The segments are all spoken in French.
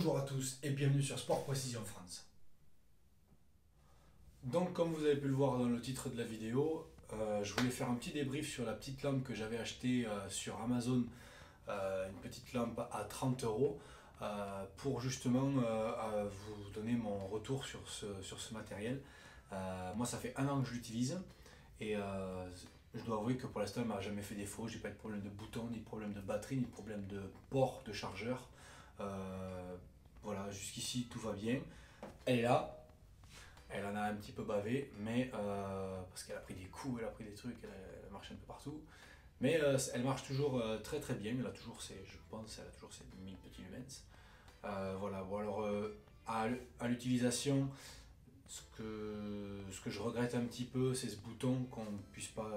Bonjour à tous et bienvenue sur Sport Précision France. Donc comme vous avez pu le voir dans le titre de la vidéo, je voulais faire un petit débrief sur la petite lampe que j'avais achetée sur Amazon, une petite lampe à 30 euros, pour justement vous donner mon retour sur ce matériel. Moi ça fait un an que je l'utilise et je dois avouer que pour l'instant elle m'a jamais fait défaut. J'ai pas eu de problème de bouton, ni de problème de batterie, ni de problème de port de chargeur. Voilà, jusqu'ici tout va bien. Elle est là, elle en a un petit peu bavé, mais parce qu'elle a pris des coups, elle a pris des trucs, elle marche un peu partout. Mais elle marche toujours très très bien. Elle a toujours ses, je pense, elle a toujours ses 1000 petits lumens. Voilà, bon alors à l'utilisation, ce que je regrette un petit peu, c'est ce bouton qu'on ne puisse pas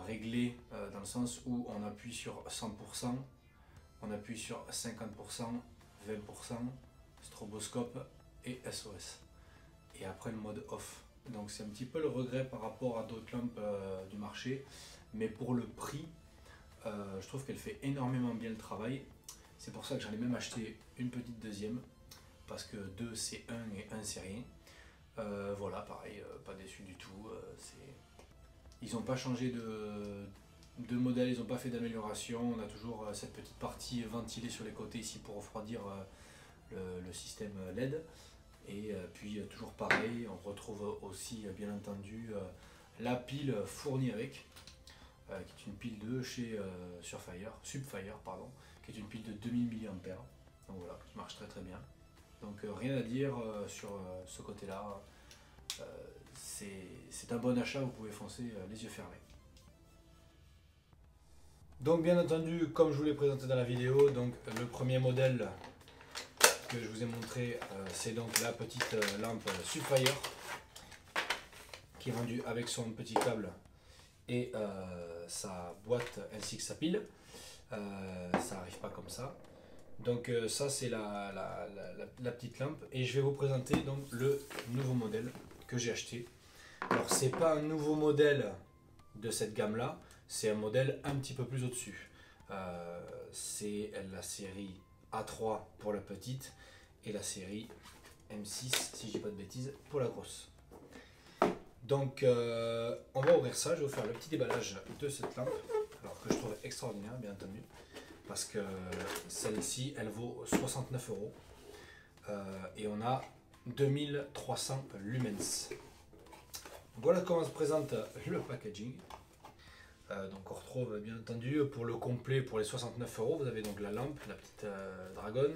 régler dans le sens où on appuie sur 100%, on appuie sur 50%, 20%, stroboscope et SOS. Et après le mode off. Donc c'est un petit peu le regret par rapport à d'autres lampes du marché. Mais pour le prix, je trouve qu'elle fait énormément bien le travail. C'est pour ça que j'en ai même acheté une petite deuxième. Parce que 2 c'est 1 et 1 c'est rien. Voilà, pareil, pas déçu du tout. Ils n'ont pas changé de modèle, ils n'ont pas fait d'amélioration. On a toujours cette petite partie ventilée sur les côtés ici pour refroidir le système LED. Et puis toujours pareil, on retrouve aussi bien entendu la pile fournie avec, qui est une pile de chez Subfire, pardon, qui est une pile de 2000 mAh. Donc voilà, qui marche très très bien. Donc rien à dire sur ce côté-là. C'est un bon achat, vous pouvez foncer les yeux fermés. Donc bien entendu, comme je vous l'ai présenté dans la vidéo, donc le premier modèle que je vous ai montré, c'est donc la petite lampe Subfire qui est vendue avec son petit câble et sa boîte ainsi que sa pile. Ça n'arrive pas comme ça. Donc ça c'est la petite lampe et je vais vous présenter donc le nouveau modèle que j'ai acheté. Alors c'est pas un nouveau modèle de cette gamme là, c'est un modèle un petit peu plus au dessus. C'est la série A3 pour la petite et la série M6 si je dis pas de bêtises pour la grosse. Donc on va ouvrir ça, je vais vous faire le petit déballage de cette lampe, alors que je trouve extraordinaire bien entendu, parce que celle-ci elle vaut 69 euros et on a 2300 lumens. Voilà comment se présente le packaging. Donc on retrouve bien entendu pour le complet, pour les 69 euros, vous avez donc la lampe, la petite Dragon,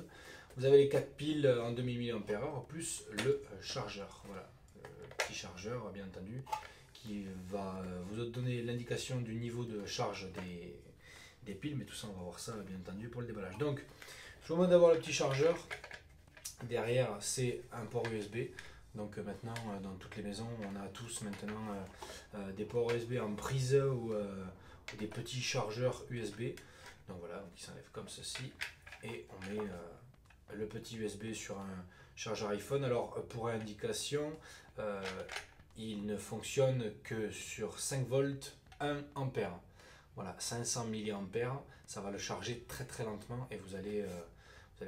vous avez les 4 piles en 2000 mAh plus le chargeur, voilà, le petit chargeur bien entendu, qui va vous donner l'indication du niveau de charge des piles, mais tout ça on va voir ça bien entendu pour le déballage. Donc je vous demande d'avoir le petit chargeur, derrière c'est un port USB. Donc maintenant dans toutes les maisons on a tous maintenant des ports USB en prise ou des petits chargeurs USB. Donc voilà, donc ils s'enlèvent comme ceci et on met le petit USB sur un chargeur iPhone. Alors pour indication, il ne fonctionne que sur 5 volts 1 ampère. Voilà, 500 mAh, ça va le charger très très lentement et vous allez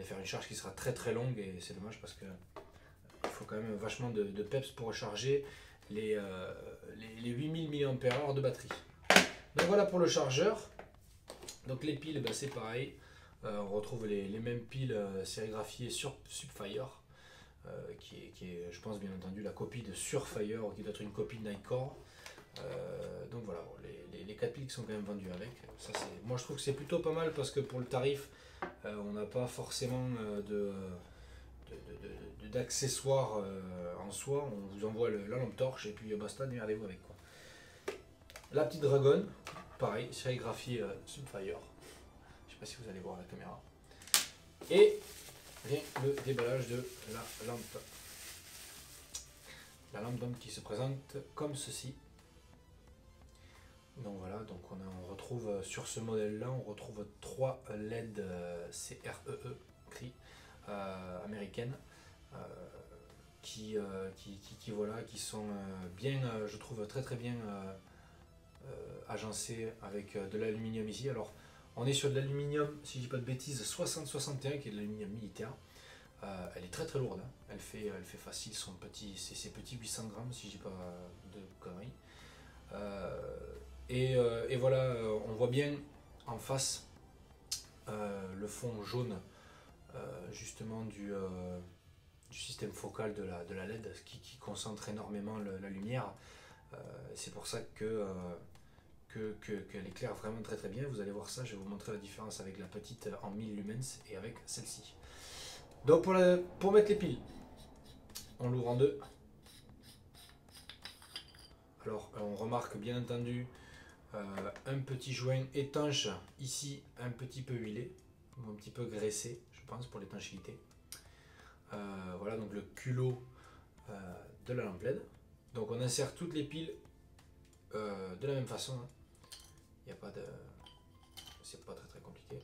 faire une charge qui sera très très longue et c'est dommage parce que il faut quand même vachement de peps pour recharger les 8000 mAh de batterie. Donc voilà pour le chargeur. Donc les piles, ben c'est pareil. On retrouve les mêmes piles sérigraphiées sur Subfire, qui est, je pense bien entendu, la copie de Surfire, qui doit être une copie de Nikkor. Donc voilà, bon, les 4 piles qui sont quand même vendues avec. Ça, moi je trouve que c'est plutôt pas mal parce que pour le tarif, on n'a pas forcément d'accessoires en soi. On vous envoie la lampe torche et puis basta, démerdez-vous avec quoi. La petite Dragon, pareil, sérigraphie Subfire. Je sais pas si vous allez voir la caméra. Et vient le déballage de la lampe. La lampe donc qui se présente comme ceci. Donc voilà, donc on retrouve sur ce modèle là, on retrouve 3 LED CREE écrit américaines. Qui sont bien, je trouve très très bien agencés avec de l'aluminium ici. Alors On est sur de l'aluminium, si je dis pas de bêtises, 6061 qui est de l'aluminium militaire. Elle est très très lourde, hein. Elle fait facile ses petits 800 grammes si je dis pas de conneries. Et voilà, on voit bien en face le fond jaune justement du système focal de la LED qui concentre énormément la lumière. C'est pour ça qu'elle éclaire vraiment très très bien. Vous allez voir ça, je vais vous montrer la différence avec la petite en 1000 lumens et avec celle-ci. Donc pour mettre les piles, on l'ouvre en deux. Alors on remarque bien entendu un petit joint étanche ici, un petit peu huilé, un petit peu graissé je pense pour l'étanchéité. Voilà donc le culot de la lampe LED. Donc on insère toutes les piles de la même façon, hein. Il n'y a pas de... C'est pas très très compliqué.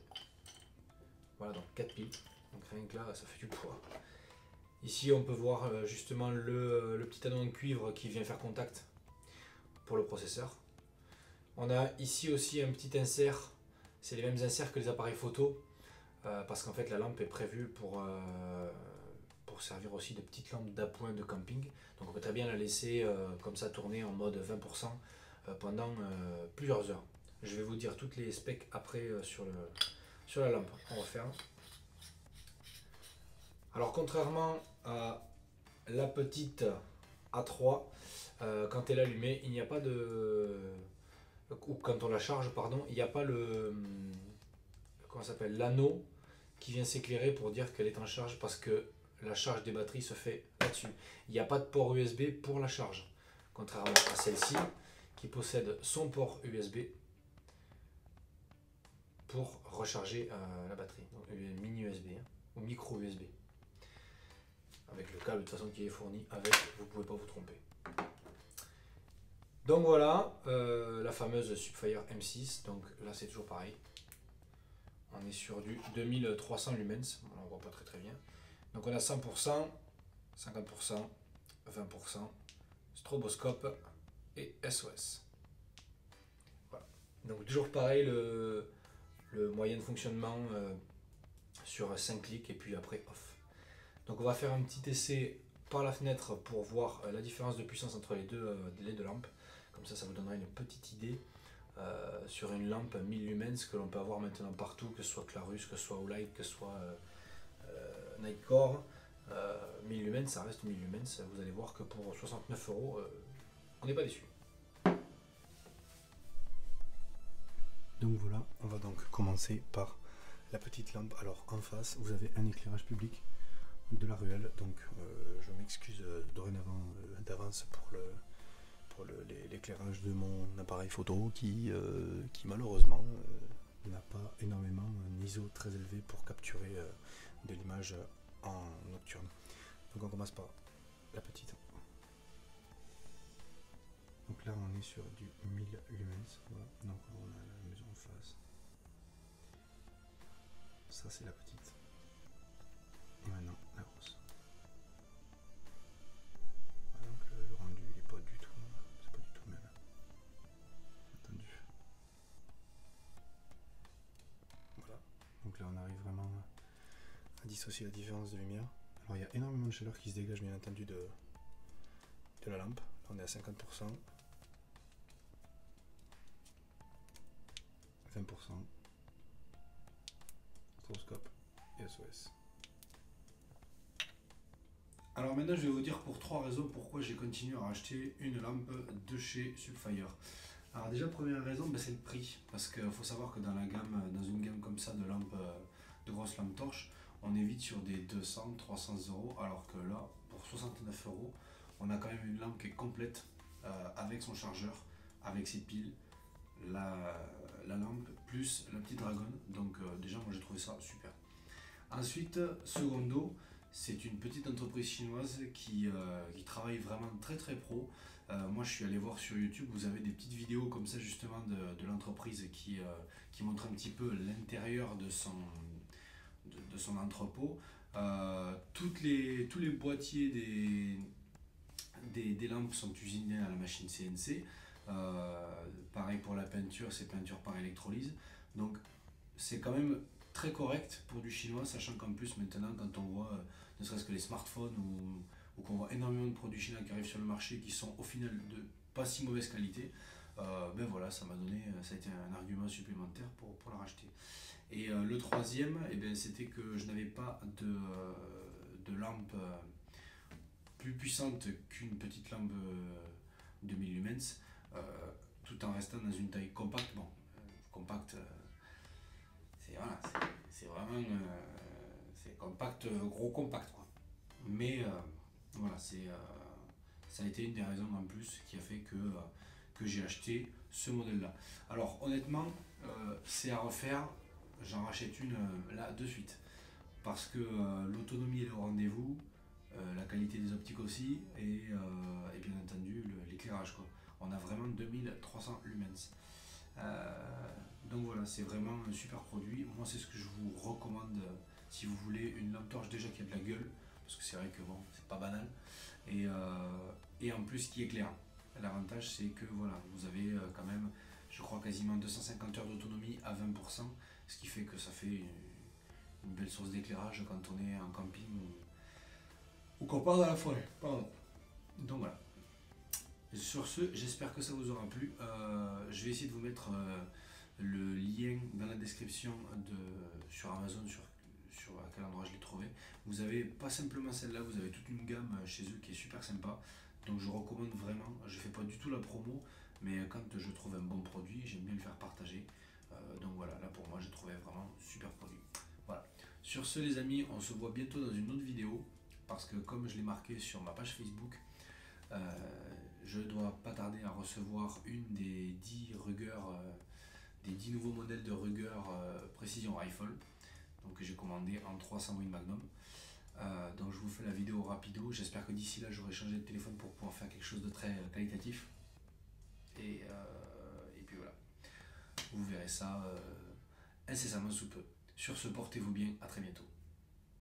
Voilà donc 4 piles. Donc rien que là ça fait du poids. Ici on peut voir justement le petit anneau en cuivre qui vient faire contact pour le processeur. On a ici aussi un petit insert, c'est les mêmes inserts que les appareils photo, parce qu'en fait la lampe est prévue pour servir aussi de petite lampe d'appoint de camping. Donc on peut très bien la laisser comme ça tourner en mode 20% pendant plusieurs heures. Je vais vous dire toutes les specs après sur la lampe. On referme. Alors contrairement à la petite A3, quand elle est allumée, il n'y a pas de... ou quand on la charge, pardon, il n'y a pas comment ça s'appelle, l'anneau qui vient s'éclairer pour dire qu'elle est en charge, parce que la charge des batteries se fait là-dessus. Il n'y a pas de port USB pour la charge, contrairement à celle-ci qui possède son port USB pour recharger la batterie. Donc, mini USB, hein, ou micro USB. Avec le câble de toute façon qui est fourni avec, vous ne pouvez pas vous tromper. Donc voilà, la fameuse Subfire M6, donc là c'est toujours pareil. On est sur du 2300 lumens, on ne voit pas très très bien. Donc on a 100%, 50%, 20%, stroboscope et SOS. Voilà. Donc toujours pareil, le moyen de fonctionnement sur 5 clics et puis après off. Donc on va faire un petit essai par la fenêtre pour voir la différence de puissance entre les deux lampes. Comme ça, ça vous donnera une petite idée sur une lampe 1000 lumens que l'on peut avoir maintenant partout, que ce soit Clarus, que ce soit Olight, que ce soit Nightcore. 1000 lumens, ça reste 1000 lumens. Vous allez voir que pour 69 €, on n'est pas déçu. Donc voilà, on va donc commencer par la petite lampe. Alors en face, vous avez un éclairage public de la ruelle. Donc je m'excuse dorénavant d'avance pour l'éclairage de mon appareil photo qui malheureusement n'a pas énormément un ISO très élevé pour capturer de l'image en nocturne. Donc on commence par la petite. Donc là on est sur du 1000 lumens. Voilà. Donc on a la maison en face. Ça c'est la petite. Et maintenant la grosse. Voilà, donc le rendu il est pas du tout. C'est pas du tout le même. Entendu. Voilà. Donc là on arrive vraiment à dissocier la différence de lumière. Alors il y a énormément de chaleur qui se dégage bien entendu de la lampe. Là on est à 50%. 20%. Stroboscope et SOS. Alors maintenant je vais vous dire pour 3 raisons pourquoi j'ai continué à acheter une lampe de chez Subfire. Alors déjà première raison, c'est le prix, parce qu'il faut savoir que dans une gamme comme ça de lampes, de grosses lampes torches, on est vite sur des 200-300 €, alors que là pour 69 €, on a quand même une lampe qui est complète avec son chargeur, avec ses piles, la lampe plus la petite dragonne. Donc déjà moi j'ai trouvé ça super. Ensuite, secondo, c'est une petite entreprise chinoise qui travaille vraiment très très pro. Moi je suis allé voir sur YouTube, vous avez des petites vidéos comme ça justement de l'entreprise qui montre un petit peu l'intérieur de son entrepôt. Tous les boîtiers des lampes sont usinés à la machine CNC. Pareil pour la peinture, c'est peinture par électrolyse. Donc c'est quand même très correct pour du chinois, sachant qu'en plus maintenant quand on voit ne serait-ce que les smartphones ou qu'on voit énormément de produits chinois qui arrivent sur le marché qui sont au final de pas si mauvaise qualité, ben voilà, ça a été un argument supplémentaire pour la racheter. Et le troisième, eh ben, c'était que je n'avais pas de lampe plus puissante qu'une petite lampe de 1000 lumens, euh, tout en restant dans une taille compacte. Bon, compacte, c'est voilà, c'est vraiment c'est compact, gros compact quoi. Mais voilà, ça a été une des raisons en plus qui a fait que j'ai acheté ce modèle là. Alors honnêtement, c'est à refaire, j'en rachète une là de suite. Parce que l'autonomie est au rendez-vous, la qualité des optiques aussi, et bien entendu l'éclairage quoi. On a vraiment 2300 lumens. Donc voilà, c'est vraiment un super produit. Moi, c'est ce que je vous recommande si vous voulez une lampe torche déjà qui a de la gueule, parce que c'est vrai que bon, c'est pas banal, et en plus qui éclaire. L'avantage, c'est que voilà, vous avez quand même, je crois, quasiment 250 heures d'autonomie à 20%, ce qui fait que ça fait une belle source d'éclairage quand on est en camping ou qu'on part dans la forêt. Pardon. Donc voilà. Sur ce, j'espère que ça vous aura plu. Je vais essayer de vous mettre le lien dans la description sur Amazon, sur à quel endroit je l'ai trouvé. Vous avez pas simplement celle-là, vous avez toute une gamme chez eux qui est super sympa. Donc je recommande vraiment. Je fais pas du tout la promo, mais quand je trouve un bon produit, j'aime bien le faire partager. Donc voilà, là pour moi, j'ai trouvé vraiment super produit. Voilà. Sur ce, les amis, on se voit bientôt dans une autre vidéo parce que comme je l'ai marqué sur ma page Facebook, je dois pas tarder à recevoir une des 10 ruggers, des 10 nouveaux modèles de ruggers précision rifle. Donc j'ai commandé en 300 Win Magnum. Donc je vous fais la vidéo rapido. J'espère que d'ici là j'aurai changé de téléphone pour pouvoir faire quelque chose de très qualitatif. Et puis voilà. Vous verrez ça incessamment sous peu. Sur ce, portez-vous bien. À très bientôt.